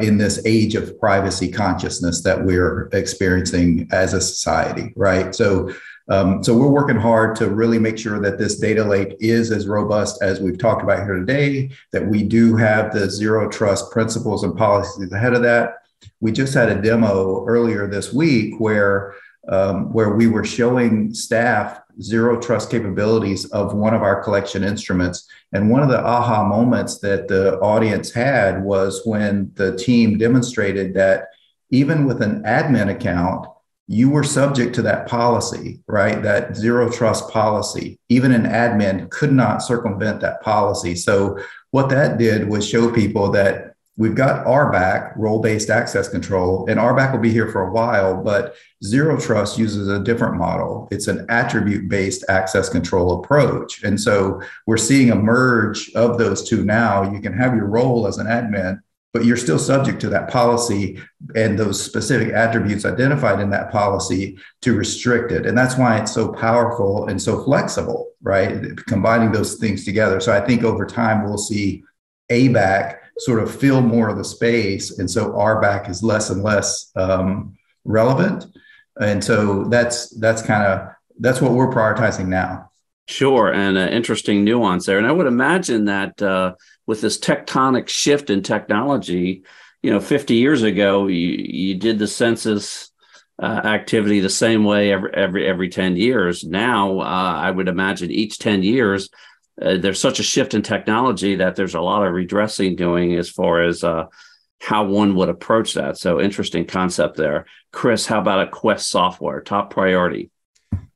in this age of privacy consciousness that we're experiencing as a society, right? So we're working hard to really make sure that this data lake is as robust as we've talked about here today, that we do have the zero trust principles and policies ahead of that. We just had a demo earlier this week where we were showing staff zero trust capabilities of one of our collection instruments. And one of the aha moments that the audience had was when the team demonstrated that even with an admin account, you were subject to that policy, right? That zero trust policy. Even an admin could not circumvent that policy. So what that did was show people that we've got RBAC, role-based access control, and RBAC will be here for a while, but Zero Trust uses a different model. It's an attribute-based access control approach. And so we're seeing a merge of those two now. You can have your role as an admin, but you're still subject to that policy and those specific attributes identified in that policy to restrict it. And that's why it's so powerful and so flexible, right? Combining those things together. So I think over time, we'll see ABAC sort of fill more of the space. And so RBAC is less and less relevant. And so that's what we're prioritizing now. Sure. And an interesting nuance there. And I would imagine that with this tectonic shift in technology, 50 years ago, you did the census activity the same way every 10 years. Now, I would imagine each 10 years, there's such a shift in technology that there's a lot of redressing doing as far as how one would approach that. So interesting concept there. Chris, how about a Quest software, top priority?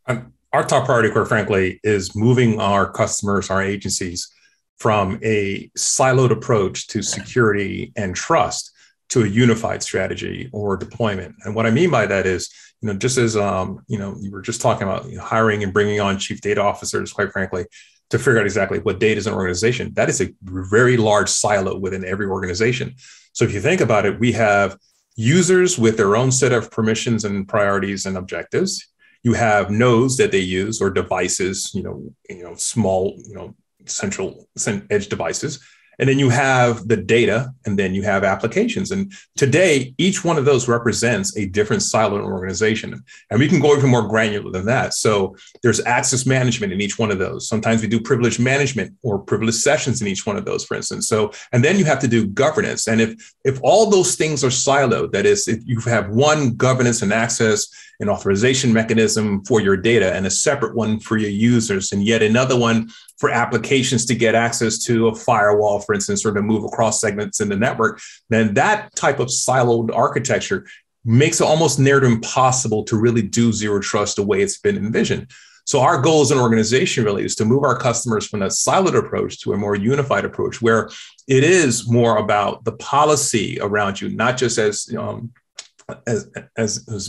Our top priority, quite frankly, is moving our customers, our agencies, from a siloed approach to security and trust to a unified strategy or deployment. And what I mean by that is, just as you were just talking about hiring and bringing on chief data officers, quite frankly, to figure out exactly what data is in an organization. That is a very large silo within every organization. So if you think about it, we have users with their own set of permissions and priorities and objectives. You have nodes that they use or devices, small, central edge devices. And then you have the data, and then you have applications. And today, each one of those represents a different silo in an organization. And we can go even more granular than that. So there's access management in each one of those. Sometimes we do privilege management or privilege sessions in each one of those, for instance. So, and then you have to do governance. And if all those things are siloed, that is, if you have one governance and access and authorization mechanism for your data and a separate one for your users, and yet another one for applications to get access to a firewall, for instance, or to move across segments in the network, then that type of siloed architecture makes it almost near to impossible to really do zero trust the way it's been envisioned. So our goal as an organization really is to move our customers from that siloed approach to a more unified approach, where it is more about the policy around you, not just as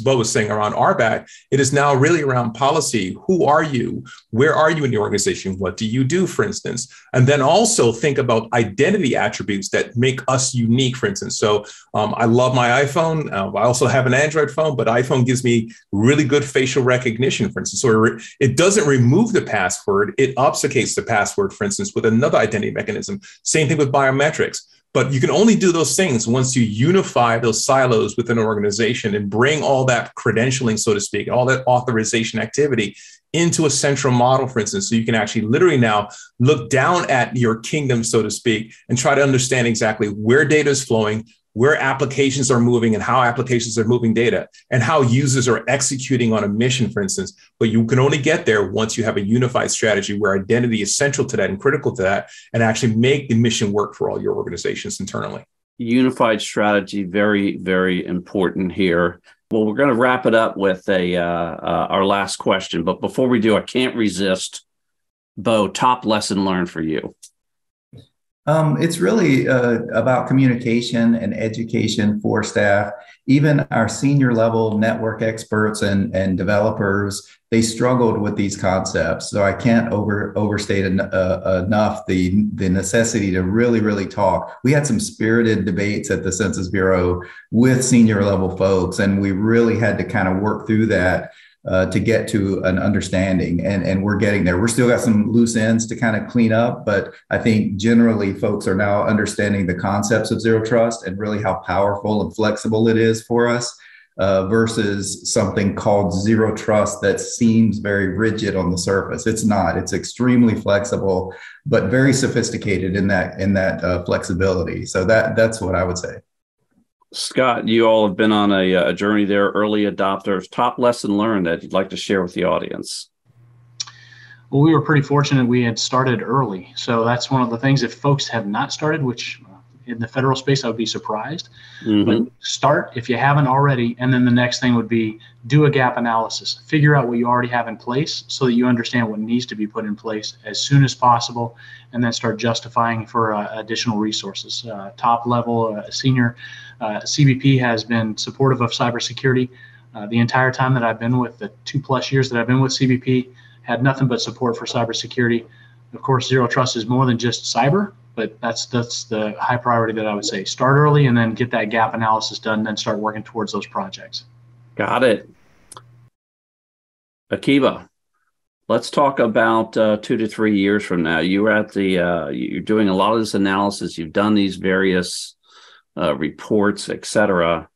Bo was saying around RBAC, it is now really around policy. Who are you? Where are you in the organization? What do you do, for instance? And then also think about identity attributes that make us unique, for instance. So I love my iPhone. I also have an Android phone, but iPhone gives me really good facial recognition, for instance. So it doesn't remove the password. It obfuscates the password, for instance, with another identity mechanism. Same thing with biometrics. But you can only do those things once you unify those silos within an organization and bring all that credentialing, so to speak, all that authorization activity into a central model, for instance, so you can actually literally now look down at your kingdom, so to speak, and try to understand exactly where data is flowing, where applications are moving and how applications are moving data, and how users are executing on a mission, for instance. But you can only get there once you have a unified strategy where identity is central to that and critical to that, and actually make the mission work for all your organizations internally. Unified strategy, very, very important here. Well, we're going to wrap it up with our last question. But before we do, I can't resist, Bo, top lesson learned for you. It's really about communication and education for staff. Even our senior level network experts and developers, they struggled with these concepts. So I can't overstate enough the necessity to really talk. We had some spirited debates at the Census Bureau with senior level folks, and we really had to kind of work through that to get to an understanding, and we're getting there. We're still got some loose ends to kind of clean up, but I think generally folks are now understanding the concepts of Zero Trust and really how powerful and flexible it is for us versus something called Zero Trust that seems very rigid on the surface. It's not. It's extremely flexible, but very sophisticated in that flexibility. So that's what I would say. Scott, you all have been on a journey there, early adopters. Top lesson learned that you'd like to share with the audience? Well, we were pretty fortunate we had started early. So that's one of the things, if folks have not started, which in the federal space, I would be surprised. But start if you haven't already. And then the next thing would be do a gap analysis. Figure out what you already have in place so that you understand what needs to be put in place as soon as possible, and then start justifying for additional resources. Top level, senior CBP has been supportive of cybersecurity the entire time that I've been with, the 2+ years that I've been with CBP, had nothing but support for cybersecurity. Of course, Zero Trust is more than just cyber, but that's the high priority that I would say. Start early and then get that gap analysis done, then start working towards those projects. Got it. Akiva, let's talk about 2 to 3 years from now. You're at you're doing a lot of this analysis. You've done these various reports, et cetera.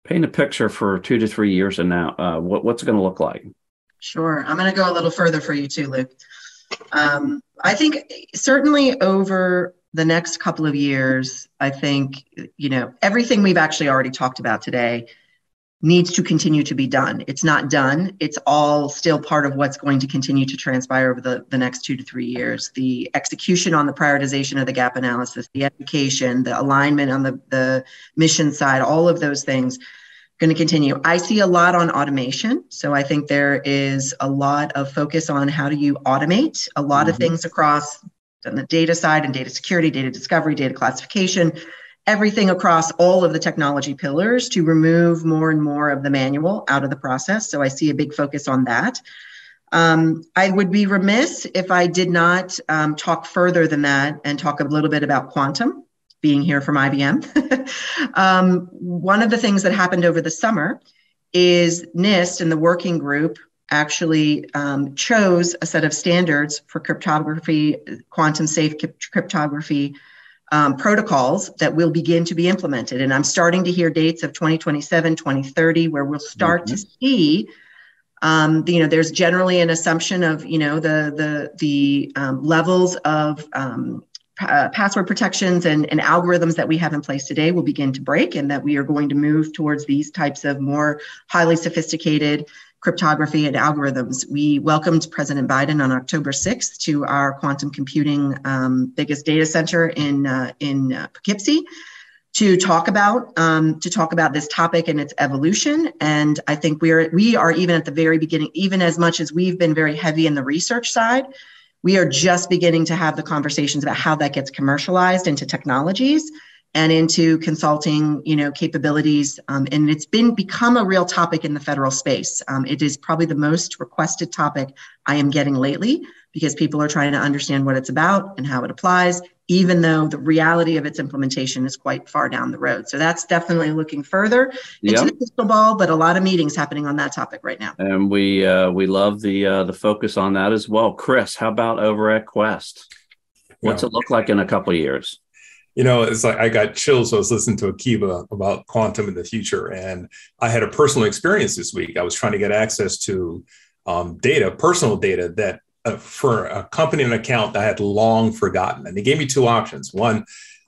Paint a picture for 2 to 3 years from now. What's it going to look like? Sure. I'm going to go a little further for you too, Luke. I think certainly over the next couple of years, I think, everything we've actually already talked about today needs to continue to be done. It's not done. It's all still part of what's going to continue to transpire over the next 2 to 3 years. The execution on the prioritization of the gap analysis, the education, the alignment on the mission side, all of those things going to continue. I see a lot on automation. So I think there is a lot of focus on how do you automate a lot of things across on the data side and data security, data discovery, data classification, everything across all of the technology pillars to remove more and more of the manual out of the process. So I see a big focus on that. I would be remiss if I did not talk further than that and talk a little bit about quantum, being here from IBM. One of the things that happened over the summer is NIST and the working group actually chose a set of standards for cryptography, quantum safe cryptography protocols that will begin to be implemented. And I'm starting to hear dates of 2027, 2030, where we'll start to see, there's generally an assumption of, the levels of password protections and algorithms that we have in place today will begin to break, and that we are going to move towards these types of more highly sophisticated cryptography and algorithms. We welcomed President Biden on October 6th to our quantum computing biggest data center in Poughkeepsie to talk about this topic and its evolution. And I think we are even at the very beginning, even as much as we've been very heavy in the research side, we are just beginning to have the conversations about how that gets commercialized into technologies and into consulting, capabilities. And it's become a real topic in the federal space. It is probably the most requested topic I am getting lately, because people are trying to understand what it's about and how it applies, even though the reality of its implementation is quite far down the road. So that's definitely looking further into the crystal ball, but a lot of meetings happening on that topic right now. And we love the focus on that as well. Chris, how about over at Quest? What's it look like in a couple of years? It's like I got chills. I was listening to Akiva about quantum in the future, and I had a personal experience this week. I was trying to get access to personal data that for a company and account that I had long forgotten. And they gave me two options. One,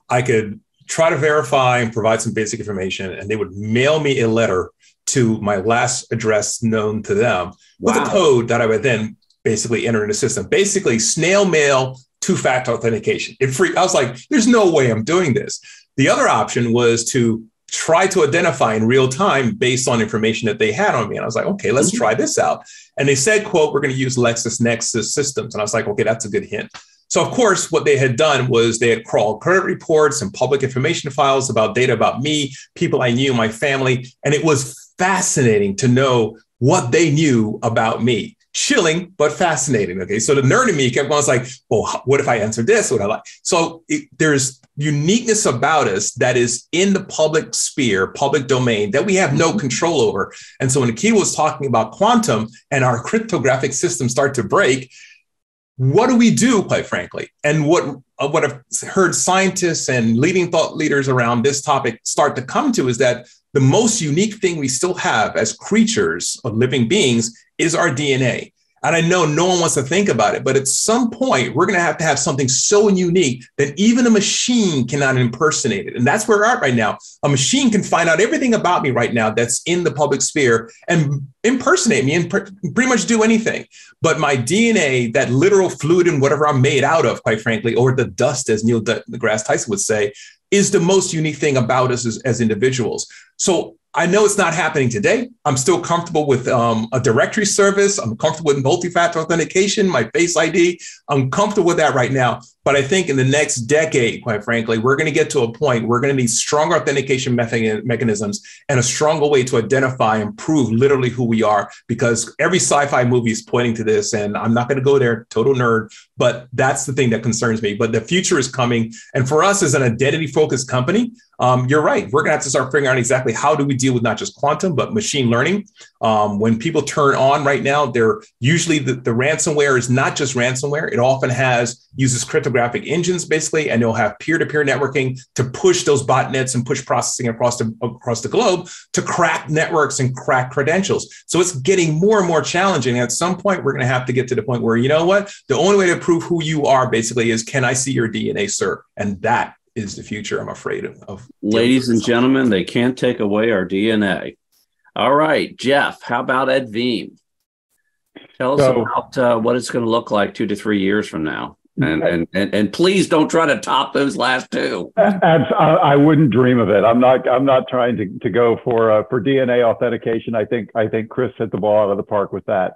I could try to verify and provide some basic information, and they would mail me a letter to my last address known to them with a code that I would then basically enter in the system. Basically, snail mail, two-factor authentication. I was like, there's no way I'm doing this. The other option was to try to identify in real time based on information that they had on me. And I was like, okay, let's try this out. And they said, quote, we're going to use LexisNexis systems. And I was like, okay, that's a good hint. So, of course, what they had done was they had crawled credit reports and public information files about data about me, people I knew, my family. And it was fascinating to know what they knew about me. Chilling, but fascinating. Okay. So the nerd in me kept going, like, well, what if I answer this? What I like? So there's uniqueness about us that is in the public sphere, public domain that we have no control over. And so when Akil was talking about quantum and our cryptographic systems start to break, what do we do, quite frankly? And what I've heard scientists and leading thought leaders around this topic start to come to is that the most unique thing we still have as creatures of living beings is our DNA. And I know no one wants to think about it, but at some point, we're going to have something so unique that even a machine cannot impersonate it. And that's where we're at right now. A machine can find out everything about me right now that's in the public sphere and impersonate me and pretty much do anything. But my DNA, that literal fluid and whatever I'm made out of, quite frankly, or the dust, as Neil deGrasse Tyson would say, is the most unique thing about us as individuals. So I know it's not happening today. I'm still comfortable with a directory service. I'm comfortable with multi-factor authentication, my Face ID. I'm comfortable with that right now. But I think in the next decade, quite frankly, we're going to get to a point where we're going to need stronger authentication mechanisms and a stronger way to identify and prove literally who we are, because every sci-fi movie is pointing to this. And I'm not going to go there, total nerd, but that's the thing that concerns me. But the future is coming. And for us as an identity-focused company, you're right. We're going to have to start figuring out exactly how do we deal with not just quantum, but machine learning. When people turn on right now, they're usually the ransomware is not just ransomware. It often uses cryptographic engines, basically, and they'll have peer-to-peer networking to push those botnets and push processing across the globe to crack networks and crack credentials. So it's getting more and more challenging. At some point, we're going to have to get to the point where, you know what? The only way to prove who you are, basically, is can I see your DNA, sir? And that is the future, I'm afraid of. Ladies and gentlemen, they can't take away our DNA. All right, Jeff, how about at Veeam? Tell us about what it's going to look like 2 to 3 years from now. And please don't try to top those last two. I wouldn't dream of it. I'm not trying to go for DNA authentication. I think Chris hit the ball out of the park with that.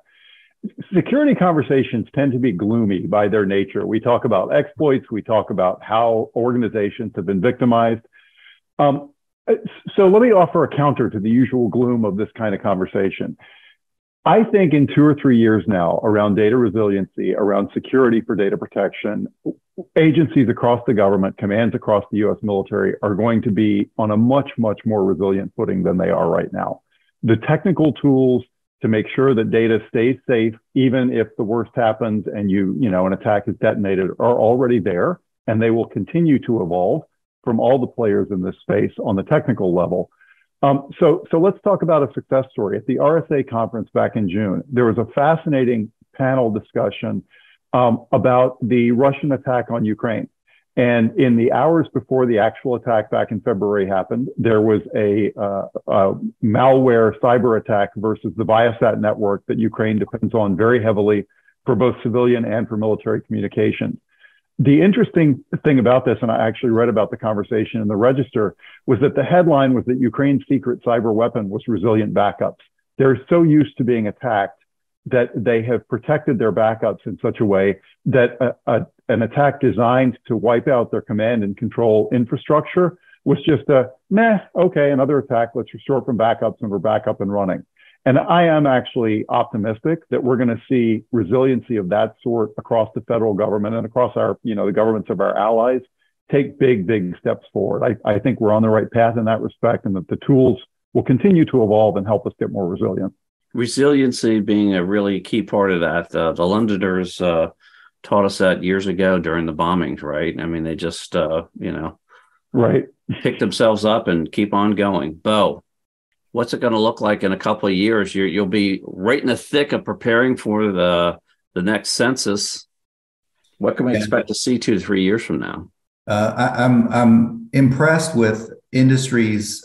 Security conversations tend to be gloomy by their nature. We talk about exploits. We talk about how organizations have been victimized. So let me offer a counter to the usual gloom of this kind of conversation. I think in 2 or 3 years now, around data resiliency, around security for data protection, agencies across the government, commands across the U.S. military are going to be on a much, much more resilient footing than they are right now. The technical tools to make sure that data stays safe, even if the worst happens and an attack is detonated, are already there, and they will continue to evolve from all the players in this space on the technical level. So let's talk about a success story. At the RSA conference back in June, there was a fascinating panel discussion about the Russian attack on Ukraine. And in the hours before the actual attack back in February happened, there was a malware cyber attack versus the Viasat network that Ukraine depends on very heavily for both civilian and for military communications. The interesting thing about this, and I actually read about the conversation in the Register, was that the headline was that Ukraine's secret cyber weapon was resilient backups. They're so used to being attacked that they have protected their backups in such a way that an attack designed to wipe out their command and control infrastructure was just another attack, let's restore from backups and we're back up and running. And I am actually optimistic that we're going to see resiliency of that sort across the federal government and across our, the governments of our allies take big steps forward. I think we're on the right path in that respect, and that the tools will continue to evolve and help us get more resilient. Resiliency being a really key part of that. The Londoners taught us that years ago during the bombings, right? I mean, they just, pick themselves up and keep on going. Bo, what's it going to look like in a couple of years? You'll be right in the thick of preparing for the next census. What can we expect to see 2 to 3 years from now? I'm impressed with industry's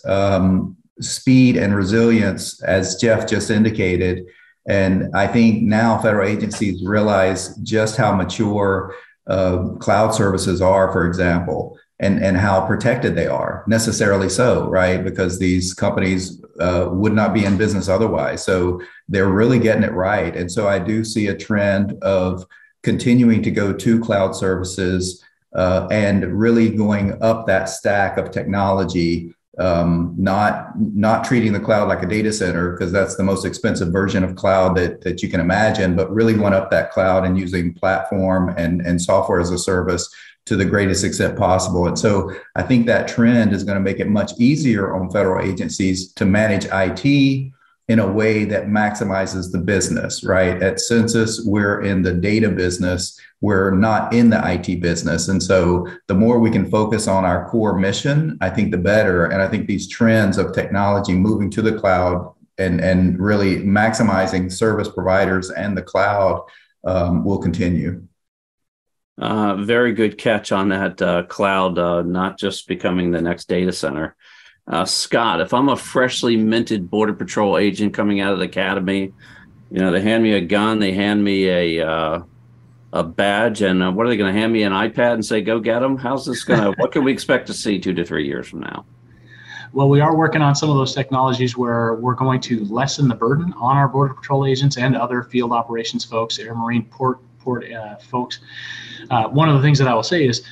speed and resilience, as Jeff just indicated. And I think now federal agencies realize just how mature cloud services are, for example. and how protected they are, necessarily so, right? Because these companies would not be in business otherwise. So they're really getting it right. And so I do see a trend of continuing to go to cloud services and really going up that stack of technology, not treating the cloud like a data center, because that's the most expensive version of cloud that you can imagine, but really going up that cloud and using platform and software as a service to the greatest extent possible. And so I think that trend is going to make it much easier on federal agencies to manage IT in a way that maximizes the business, right? At Census, we're in the data business. We're not in the IT business. And so the more we can focus on our core mission, I think the better. And I think these trends of technology moving to the cloud and really maximizing service providers and the cloud will continue. Very good catch on that cloud, not just becoming the next data center. Scott, if I'm a freshly minted Border Patrol agent coming out of the academy, they hand me a gun, they hand me a badge, and what are they going to hand me, an iPad and say, go get them? How's this going to, what can we expect to see 2 to 3 years from now? Well, we are working on some of those technologies where we're going to lessen the burden on our Border Patrol agents and other field operations folks, Air Marine port folks. One of the things that I will say is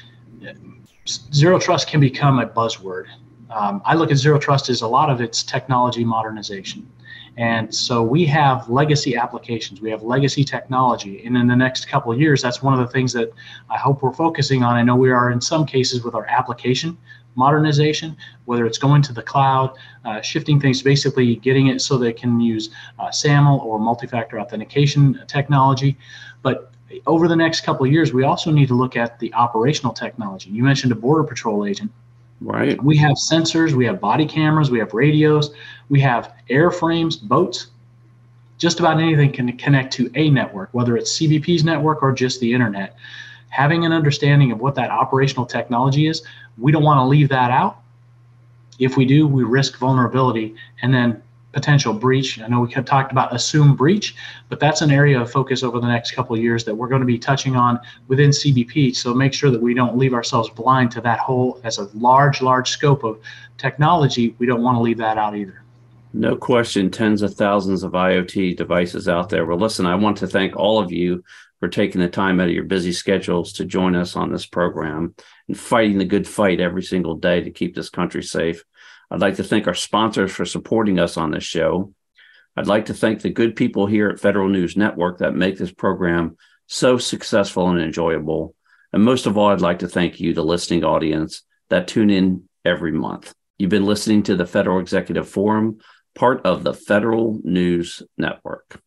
Zero Trust can become a buzzword. I look at Zero Trust as a lot of its technology modernization. And so we have legacy applications, we have legacy technology. And in the next couple of years, that's one of the things that I hope we're focusing on. I know we are in some cases with our application modernization, whether it's going to the cloud, shifting things, basically getting it so they can use SAML or multi-factor authentication technology. But over the next couple of years, we also need to look at the operational technology. You mentioned a Border Patrol agent. Right. We have sensors, we have body cameras, we have radios, we have airframes, boats. Just about anything can connect to a network, whether it's CBP's network or just the internet. Having an understanding of what that operational technology is, we don't want to leave that out. If we do, we risk vulnerability and then potential breach. I know we talked about assumed breach, but that's an area of focus over the next couple of years that we're going to be touching on within CBP. So make sure that we don't leave ourselves blind to that whole, as a large scope of technology. We don't want to leave that out either. No question, tens of thousands of IoT devices out there. Well, listen, I want to thank all of you for taking the time out of your busy schedules to join us on this program and fighting the good fight every single day to keep this country safe. I'd like to thank our sponsors for supporting us on this show. I'd like to thank the good people here at Federal News Network that make this program so successful and enjoyable. And most of all, I'd like to thank you, the listening audience, that tune in every month. You've been listening to the Federal Executive Forum, part of the Federal News Network.